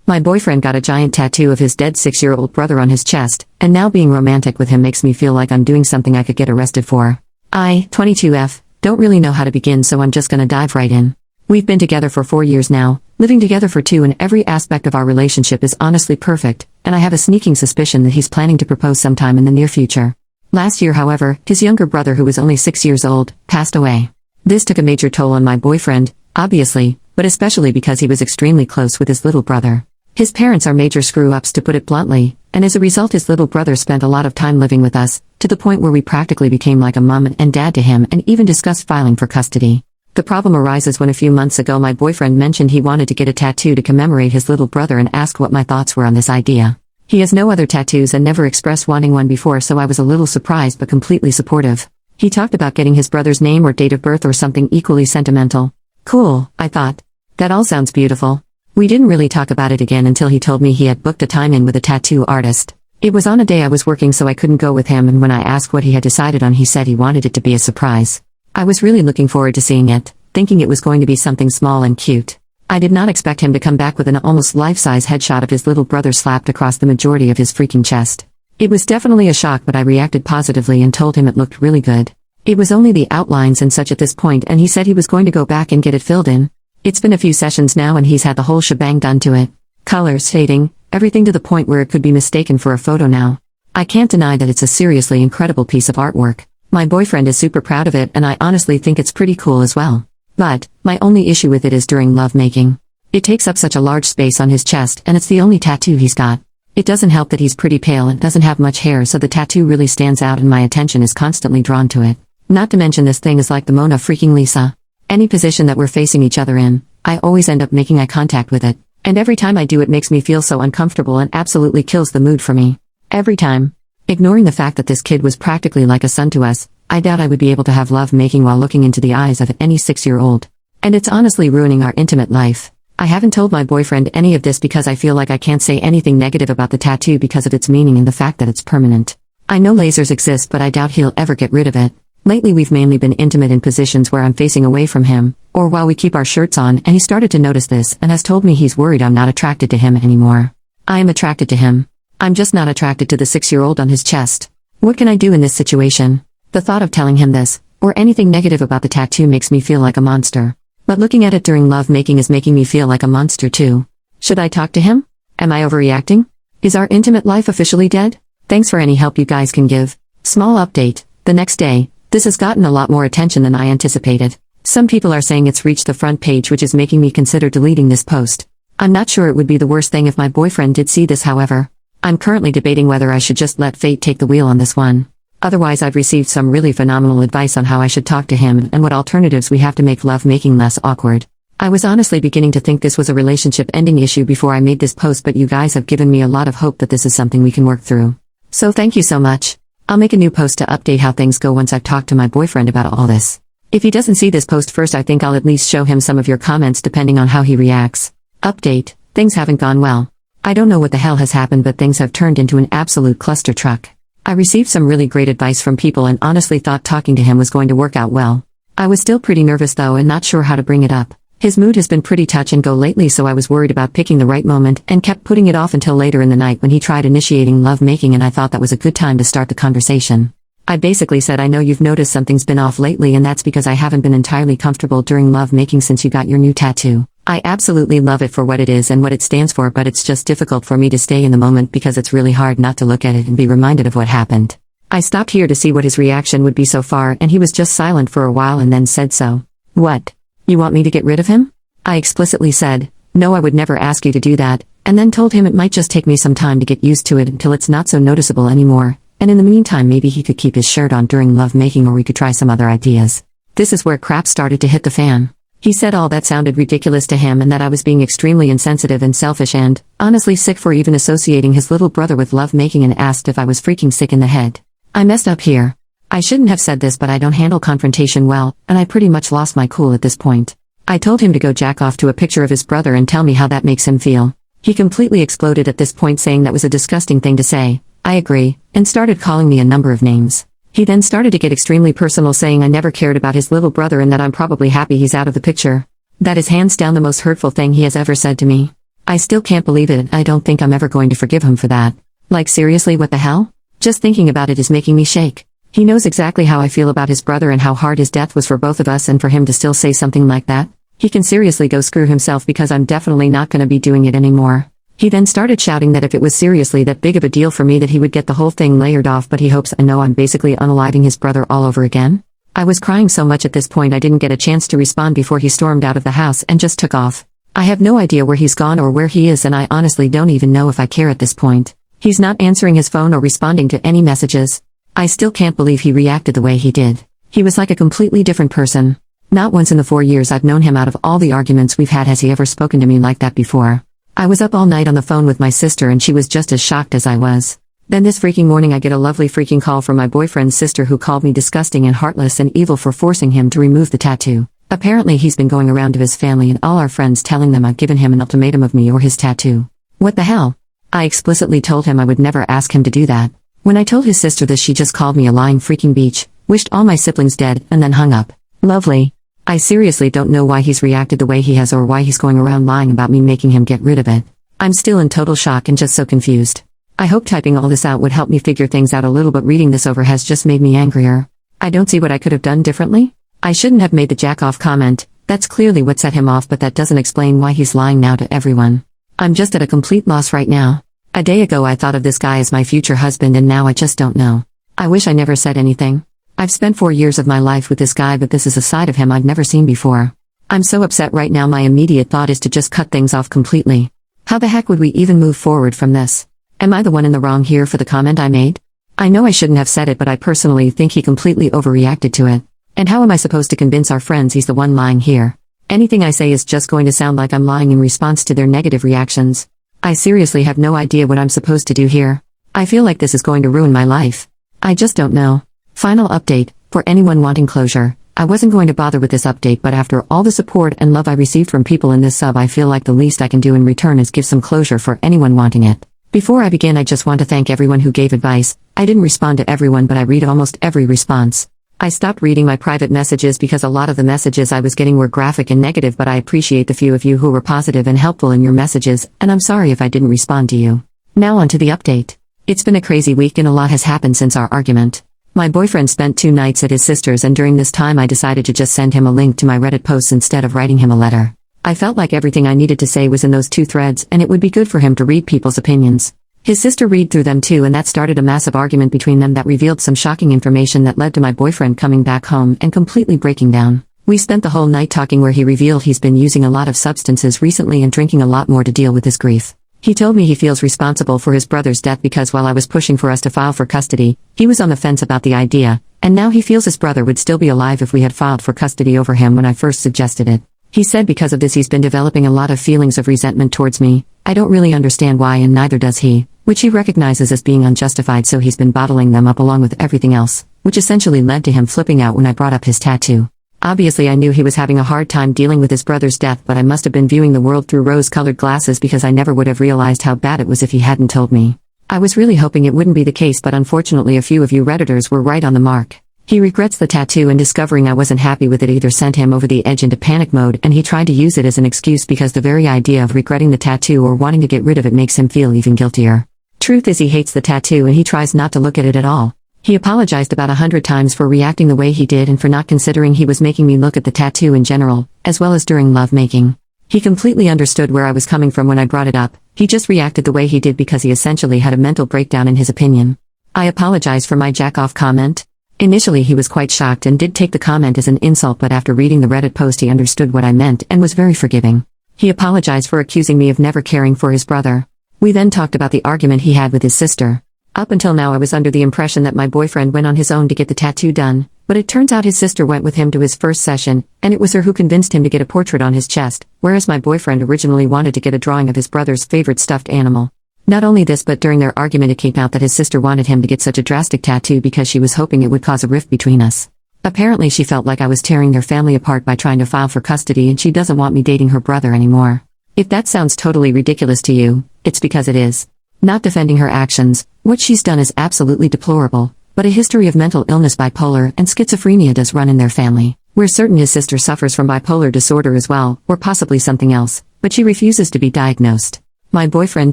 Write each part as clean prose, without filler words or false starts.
My boyfriend got a giant tattoo of his dead 6-year-old brother on his chest, and now being romantic with him makes me feel like I'm doing something I could get arrested for. I, 22F, don't really know how to begin, so I'm just gonna dive right in. We've been together for 4 years now, living together for 2, and every aspect of our relationship is honestly perfect, and I have a sneaking suspicion that he's planning to propose sometime in the near future. Last year, however, his younger brother, who was only 6 years old, passed away. This took a major toll on my boyfriend, obviously, but especially because he was extremely close with his little brother. His parents are major screw-ups, to put it bluntly, and as a result his little brother spent a lot of time living with us, to the point where we practically became like a mom and dad to him and even discussed filing for custody. The problem arises when a few months ago my boyfriend mentioned he wanted to get a tattoo to commemorate his little brother and asked what my thoughts were on this idea. He has no other tattoos and never expressed wanting one before, so I was a little surprised but completely supportive. He talked about getting his brother's name or date of birth or something equally sentimental. Cool, I thought. That all sounds beautiful. We didn't really talk about it again until he told me he had booked a time in with a tattoo artist. It was on a day I was working, so I couldn't go with him, and when I asked what he had decided on, he said he wanted it to be a surprise. I was really looking forward to seeing it, thinking it was going to be something small and cute. I did not expect him to come back with an almost life-size headshot of his little brother slapped across the majority of his freaking chest. It was definitely a shock, but I reacted positively and told him it looked really good. It was only the outlines and such at this point, and he said he was going to go back and get it filled in. It's been a few sessions now and he's had the whole shebang done to it. Colors, shading, everything, to the point where it could be mistaken for a photo now. I can't deny that it's a seriously incredible piece of artwork. My boyfriend is super proud of it, and I honestly think it's pretty cool as well. But my only issue with it is during lovemaking. It takes up such a large space on his chest, and it's the only tattoo he's got. It doesn't help that he's pretty pale and doesn't have much hair, so the tattoo really stands out and my attention is constantly drawn to it. Not to mention this thing is like the Mona freaking Lisa. Any position that we're facing each other in, I always end up making eye contact with it, and every time I do it makes me feel so uncomfortable and absolutely kills the mood for me. Every time. Ignoring the fact that this kid was practically like a son to us, I doubt I would be able to have love making while looking into the eyes of any 6-year-old. And it's honestly ruining our intimate life. I haven't told my boyfriend any of this because I feel like I can't say anything negative about the tattoo because of its meaning and the fact that it's permanent. I know lasers exist, but I doubt he'll ever get rid of it. Lately we've mainly been intimate in positions where I'm facing away from him, or while we keep our shirts on, and he started to notice this and has told me he's worried I'm not attracted to him anymore. I am attracted to him. I'm just not attracted to the 6-year-old on his chest. What can I do in this situation? The thought of telling him this, or anything negative about the tattoo, makes me feel like a monster. But looking at it during lovemaking is making me feel like a monster too. Should I talk to him? Am I overreacting? Is our intimate life officially dead? Thanks for any help you guys can give. Small update. The next day, this has gotten a lot more attention than I anticipated. Some people are saying it's reached the front page, which is making me consider deleting this post. I'm not sure it would be the worst thing if my boyfriend did see this, however. I'm currently debating whether I should just let fate take the wheel on this one. Otherwise, I've received some really phenomenal advice on how I should talk to him and what alternatives we have to make love making less awkward. I was honestly beginning to think this was a relationship ending issue before I made this post, but you guys have given me a lot of hope that this is something we can work through. So thank you so much. I'll make a new post to update how things go once I've talked to my boyfriend about all this. If he doesn't see this post first, I think I'll at least show him some of your comments depending on how he reacts. Update. Things haven't gone well. I don't know what the hell has happened, but things have turned into an absolute cluster truck. I received some really great advice from people and honestly thought talking to him was going to work out well. I was still pretty nervous though and not sure how to bring it up. His mood has been pretty touch and go lately, so I was worried about picking the right moment and kept putting it off until later in the night when he tried initiating love making, and I thought that was a good time to start the conversation. I basically said, I know you've noticed something's been off lately, and that's because I haven't been entirely comfortable during love making since you got your new tattoo. I absolutely love it for what it is and what it stands for, but it's just difficult for me to stay in the moment because it's really hard not to look at it and be reminded of what happened. I stopped here to see what his reaction would be so far, and he was just silent for a while and then said, so. What? You want me to get rid of him? I explicitly said, no, I would never ask you to do that, and then told him it might just take me some time to get used to it until it's not so noticeable anymore, and in the meantime maybe he could keep his shirt on during love making, or we could try some other ideas. This is where crap started to hit the fan. He said all that sounded ridiculous to him and that I was being extremely insensitive and selfish and, honestly, sick for even associating his little brother with love making, and asked if I was freaking sick in the head. I messed up here. I shouldn't have said this, but I don't handle confrontation well, and I pretty much lost my cool at this point. I told him to go jack off to a picture of his brother and tell me how that makes him feel. He completely exploded at this point, saying that was a disgusting thing to say. I agree, and started calling me a number of names. He then started to get extremely personal, saying I never cared about his little brother and that I'm probably happy he's out of the picture. That is hands down the most hurtful thing he has ever said to me. I still can't believe it, and I don't think I'm ever going to forgive him for that. Like seriously, what the hell? Just thinking about it is making me shake. He knows exactly how I feel about his brother and how hard his death was for both of us, and for him to still say something like that? He can seriously go screw himself, because I'm definitely not gonna be doing it anymore. He then started shouting that if it was seriously that big of a deal for me that he would get the whole thing layered off, but he hopes I know I'm basically unaliving his brother all over again. I was crying so much at this point I didn't get a chance to respond before he stormed out of the house and just took off. I have no idea where he's gone or where he is, and I honestly don't even know if I care at this point. He's not answering his phone or responding to any messages. I still can't believe he reacted the way he did. He was like a completely different person. Not once in the 4 years I've known him, out of all the arguments we've had, has he ever spoken to me like that before. I was up all night on the phone with my sister, and she was just as shocked as I was. Then this freaking morning I get a lovely freaking call from my boyfriend's sister, who called me disgusting and heartless and evil for forcing him to remove the tattoo. Apparently he's been going around to his family and all our friends telling them I've given him an ultimatum of me or his tattoo. What the hell? I explicitly told him I would never ask him to do that. When I told his sister this, she just called me a lying freaking bitch, wished all my siblings dead, and then hung up. Lovely. I seriously don't know why he's reacted the way he has, or why he's going around lying about me making him get rid of it. I'm still in total shock and just so confused. I hope typing all this out would help me figure things out a little, but reading this over has just made me angrier. I don't see what I could have done differently. I shouldn't have made the jack off comment. That's clearly what set him off, but that doesn't explain why he's lying now to everyone. I'm just at a complete loss right now. A day ago I thought of this guy as my future husband, and now I just don't know. I wish I never said anything. I've spent 4 years of my life with this guy, but this is a side of him I've never seen before. I'm so upset right now. My immediate thought is to just cut things off completely. How the heck would we even move forward from this? Am I the one in the wrong here for the comment I made? I know I shouldn't have said it, but I personally think he completely overreacted to it. And how am I supposed to convince our friends he's the one lying here? Anything I say is just going to sound like I'm lying in response to their negative reactions. I seriously have no idea what I'm supposed to do here. I feel like this is going to ruin my life. I just don't know. Final update, for anyone wanting closure. I wasn't going to bother with this update, but after all the support and love I received from people in this sub, I feel like the least I can do in return is give some closure for anyone wanting it. Before I begin, I just want to thank everyone who gave advice. I didn't respond to everyone, but I read almost every response. I stopped reading my private messages because a lot of the messages I was getting were graphic and negative, but I appreciate the few of you who were positive and helpful in your messages, and I'm sorry if I didn't respond to you. Now on to the update. It's been a crazy week and a lot has happened since our argument. My boyfriend spent 2 nights at his sister's, and during this time I decided to just send him a link to my Reddit posts instead of writing him a letter. I felt like everything I needed to say was in those 2 threads, and it would be good for him to read people's opinions. His sister read through them too, and that started a massive argument between them that revealed some shocking information that led to my boyfriend coming back home and completely breaking down. We spent the whole night talking, where he revealed he's been using a lot of substances recently and drinking a lot more to deal with his grief. He told me he feels responsible for his brother's death because while I was pushing for us to file for custody, he was on the fence about the idea, and now he feels his brother would still be alive if we had filed for custody over him when I first suggested it. He said because of this he's been developing a lot of feelings of resentment towards me. I don't really understand why, and neither does he, which he recognizes as being unjustified, so he's been bottling them up along with everything else, which essentially led to him flipping out when I brought up his tattoo. Obviously I knew he was having a hard time dealing with his brother's death, but I must have been viewing the world through rose-colored glasses because I never would have realized how bad it was if he hadn't told me. I was really hoping it wouldn't be the case, but unfortunately a few of you Redditors were right on the mark. He regrets the tattoo, and discovering I wasn't happy with it either sent him over the edge into panic mode, and he tried to use it as an excuse because the very idea of regretting the tattoo or wanting to get rid of it makes him feel even guiltier. Truth is, he hates the tattoo and he tries not to look at it at all. He apologized about 100 times for reacting the way he did and for not considering he was making me look at the tattoo in general, as well as during lovemaking. He completely understood where I was coming from when I brought it up. He just reacted the way he did because he essentially had a mental breakdown in his opinion. I apologize for my jack-off comment. Initially he was quite shocked and did take the comment as an insult, but after reading the Reddit post he understood what I meant and was very forgiving. He apologized for accusing me of never caring for his brother. We then talked about the argument he had with his sister. Up until now I was under the impression that my boyfriend went on his own to get the tattoo done, but it turns out his sister went with him to his first session, and it was her who convinced him to get a portrait on his chest, whereas my boyfriend originally wanted to get a drawing of his brother's favorite stuffed animal. Not only this, but during their argument it came out that his sister wanted him to get such a drastic tattoo because she was hoping it would cause a rift between us. Apparently she felt like I was tearing their family apart by trying to file for custody, and she doesn't want me dating her brother anymore. If that sounds totally ridiculous to you, it's because it is. Not defending her actions, what she's done is absolutely deplorable, but a history of mental illness, bipolar, and schizophrenia does run in their family. We're certain his sister suffers from bipolar disorder as well, or possibly something else, but she refuses to be diagnosed. My boyfriend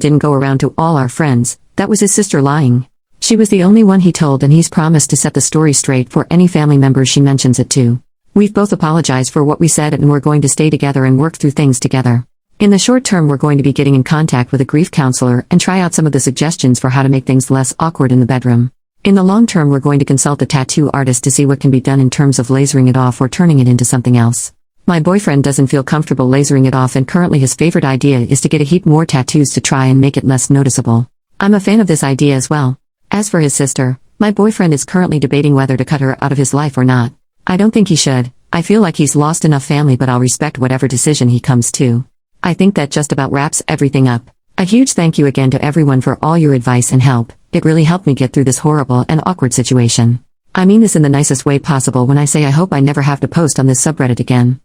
didn't go around to all our friends, that was his sister lying. She was the only one he told, and he's promised to set the story straight for any family members she mentions it to. We've both apologized for what we said, and we're going to stay together and work through things together. In the short term, we're going to be getting in contact with a grief counselor and try out some of the suggestions for how to make things less awkward in the bedroom. In the long term, we're going to consult a tattoo artist to see what can be done in terms of lasering it off or turning it into something else. My boyfriend doesn't feel comfortable lasering it off, and currently his favorite idea is to get a heap more tattoos to try and make it less noticeable. I'm a fan of this idea as well. As for his sister, my boyfriend is currently debating whether to cut her out of his life or not. I don't think he should. I feel like he's lost enough family, but I'll respect whatever decision he comes to. I think that just about wraps everything up. A huge thank you again to everyone for all your advice and help. It really helped me get through this horrible and awkward situation. I mean this in the nicest way possible when I say I hope I never have to post on this subreddit again.